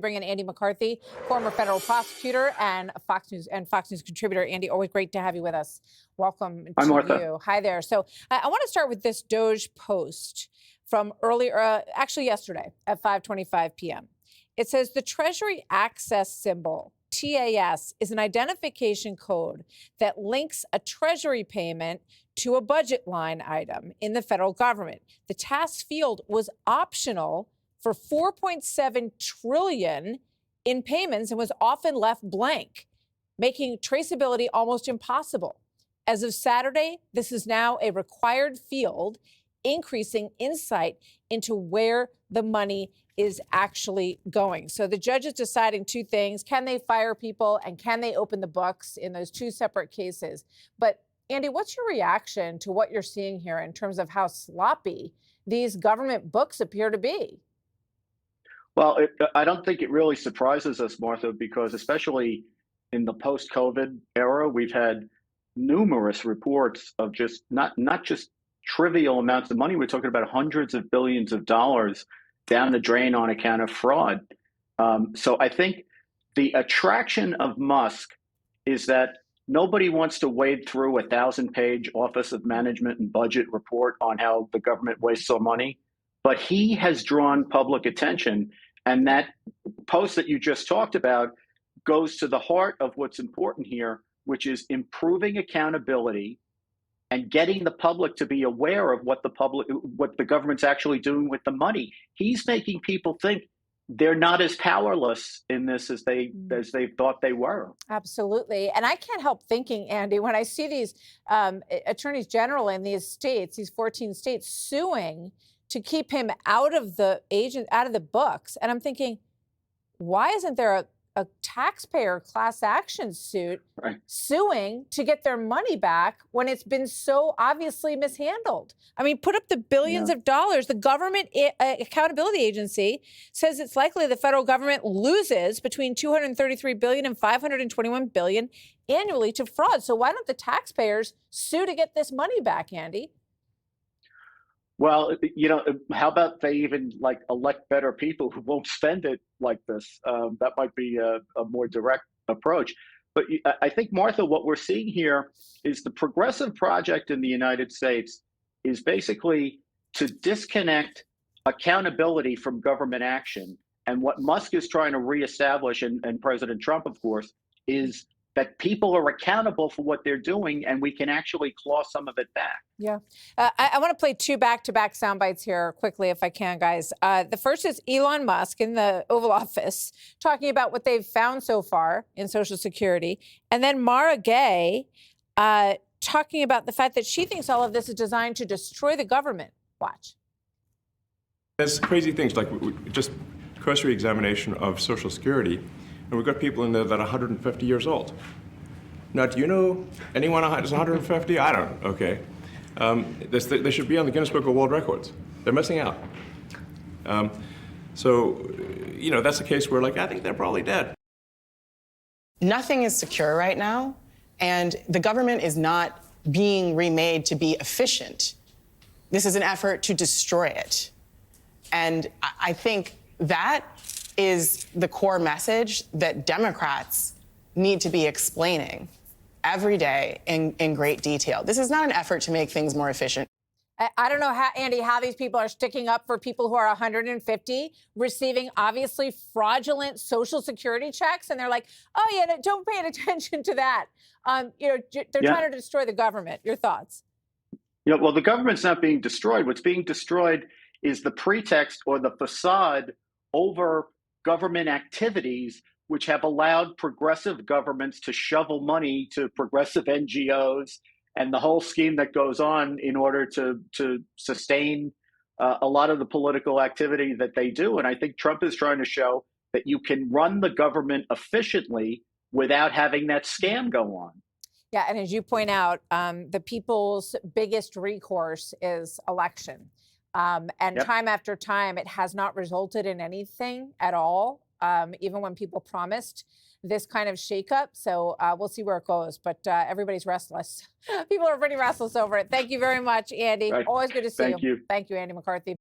Bring in Andy McCarthy, former federal prosecutor and Fox News contributor. Andy, always great to have you with us. Welcome Hi, to Martha. you. Hi there. So I want to start with this DOGE post from earlier, actually yesterday at 5:25 p.m. It says the Treasury Access symbol, TAS, is an identification code that links a Treasury payment to a budget line item in the federal government. The TAS field was optional for $4.7 trillion in payments and was often left blank, making traceability almost impossible. As of Saturday, this is now a required field, increasing insight into where the money is actually going. So the judge is deciding two things. Can they fire people and can they open the books in those two separate cases? But Andy, what's your reaction to what you're seeing here in terms of how sloppy these government books appear to be? Well, I don't think it really surprises us, Martha, because especially in the post-COVID era, we've had numerous reports of just not just trivial amounts of money. We're talking about hundreds of billions of dollars down the drain on account of fraud. So I think the attraction of Musk is that nobody wants to wade through a 1,000-page Office of Management and Budget report on how the government wastes so money. But he has drawn public attention, and that post that you just talked about goes to the heart of what's important here, which is improving accountability and getting the public to be aware of what the government's actually doing with the money. He's making people think they're not as powerless in this as they thought they were. Absolutely. And I can't help thinking, Andy, when I see these attorneys general in these states, these 14 states suing to keep him out of the books. And I'm thinking, why isn't there a taxpayer class action suit suing to get their money back when it's been so obviously mishandled? I mean, put up the billions of dollars. The Government Accountability Agency says it's likely the federal government loses between $233 billion and $521 billion annually to fraud. So why don't the taxpayers sue to get this money back, Andy? Well, how about they even elect better people who won't spend it like this? That might be a more direct approach. But I think, Martha, what we're seeing here is the progressive project in the United States is basically to disconnect accountability from government action. And what Musk is trying to reestablish, and President Trump, of course, is that people are accountable for what they're doing, and we can actually claw some of it back. Yeah. I want to play two back-to-back sound bites here quickly, if I can, guys. The first is Elon Musk in the Oval Office talking about what they've found so far in Social Security. And then Mara Gay talking about the fact that she thinks all of this is designed to destroy the government. Watch. There's crazy things like just cursory examination of Social Security. And we've got people in there that are 150 years old. Now, do you know anyone who's 150? I don't. Okay. They should be on the Guinness Book of World Records. They're missing out. So, that's a case where, I think they're probably dead. Nothing is secure right now, and the government is not being remade to be efficient. This is an effort to destroy it. And I think that is the core message that Democrats need to be explaining every day in great detail. This is not an effort to make things more efficient. I don't know, Andy, how these people are sticking up for people who are 150, receiving obviously fraudulent Social Security checks. And they're like, oh, yeah, don't pay attention to that. They're trying to destroy the government. Your thoughts? Well, the government's not being destroyed. What's being destroyed is the pretext or the facade over government activities which have allowed progressive governments to shovel money to progressive NGOs and the whole scheme that goes on in order to sustain a lot of the political activity that they do. And I think Trump is trying to show that you can run the government efficiently without having that scam go on. Yeah, and as you point out, the people's biggest recourse is election. Time after time, it has not resulted in anything at all, even when people promised this kind of shakeup. So we'll see where it goes. But everybody's restless. People are pretty restless over it. Thank you very much, Andy. Right. Always good to see Thank you. Thank you, Andy McCarthy.